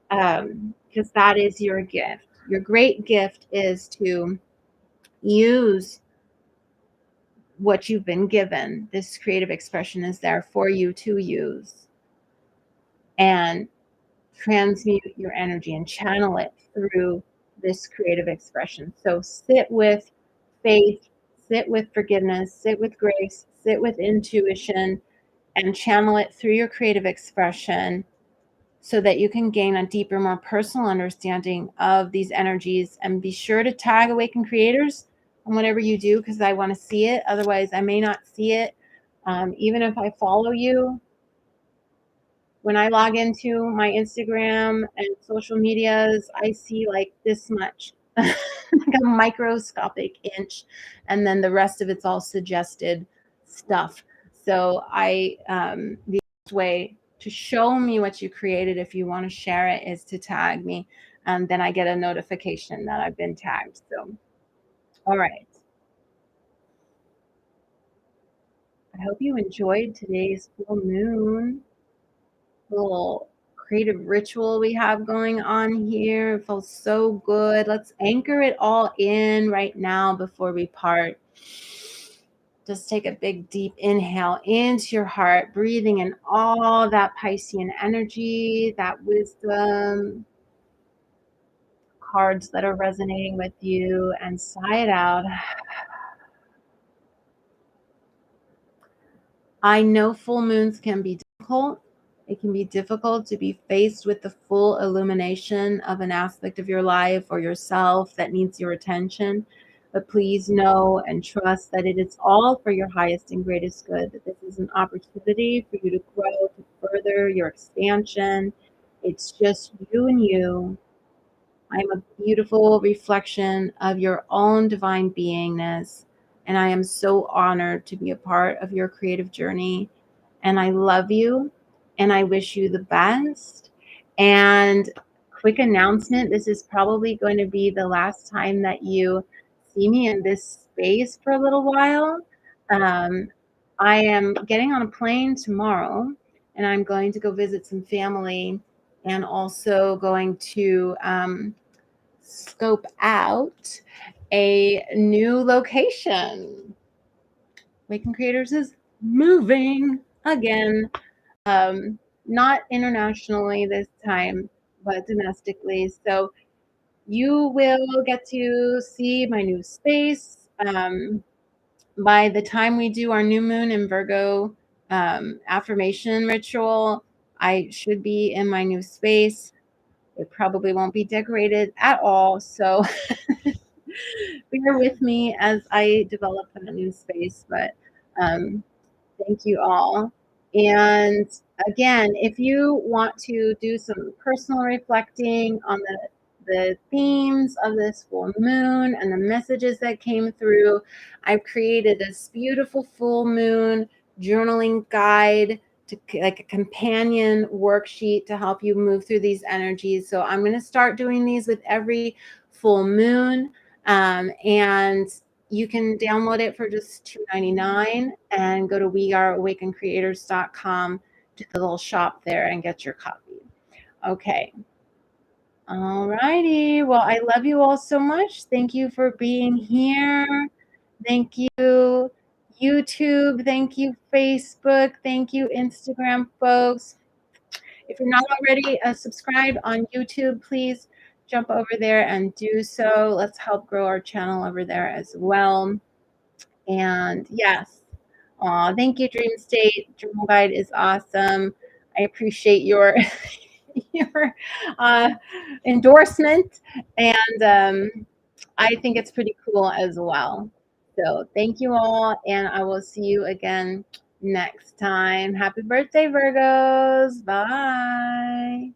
because that is your gift. Your great gift is to use what you've been given. This creative expression is there for you to use and transmute your energy and channel it through this creative expression. So sit with faith, sit with forgiveness, sit with grace, sit with intuition, and channel it through your creative expression so that you can gain a deeper, more personal understanding of these energies. And be sure to tag Awakened Creators on whatever you do, because I want to see it. Otherwise, I may not see it. Even if I follow you, When I log into my Instagram and social medias, I see like this much, like a microscopic inch, and then the rest of it's all suggested stuff. So the best way to show me what you created, if you want to share it, is to tag me, and then I get a notification that I've been tagged. So, all right. I hope you enjoyed today's full moon little creative ritual we have going on here. It feels so good. Let's anchor it all in right now before we part. Just take a big deep inhale into your heart, breathing in all that Piscean energy, that wisdom, cards that are resonating with you, and sigh it out. I know full moons can be difficult. It can be difficult to be faced with the full illumination of an aspect of your life or yourself that needs your attention. But please know and trust that it is all for your highest and greatest good, that this is an opportunity for you to grow, to further your expansion. It's just you and you. I am a beautiful reflection of your own divine beingness, and I am so honored to be a part of your creative journey. And I love you, and I wish you the best. And quick announcement, this is probably going to be the last time that you see me in this space for a little while. Um, I am getting on a plane tomorrow, and I'm going to go visit some family, and also going to scope out a new location. Waking Creators is moving again, not internationally this time, but domestically. So you will get to see my new space. By the time we do our new moon in Virgo affirmation ritual, I should be in my new space. It probably won't be decorated at all. So bear with me as I develop a new space. But um, thank you all. And again, if you want to do some personal reflecting on the themes of this full moon and the messages that came through, I've created this beautiful full moon journaling guide, to like a companion worksheet to help you move through these energies. So I'm going to start doing these with every full moon. And you can download it for just $2.99 and go to weareawakenedcreators.com to the little shop there and get your copy. Okay. All righty. Well, I love you all so much. Thank you for being here. Thank you, YouTube. Thank you, Facebook. Thank you, Instagram folks. If you're not already subscribed on YouTube, please jump over there and do so. Let's help grow our channel over there as well. And yes, thank you, Dream State. Dream Guide is awesome. I appreciate your your endorsement, and I think it's pretty cool as well. So thank you all, and I will see you again next time. Happy birthday, Virgos. Bye.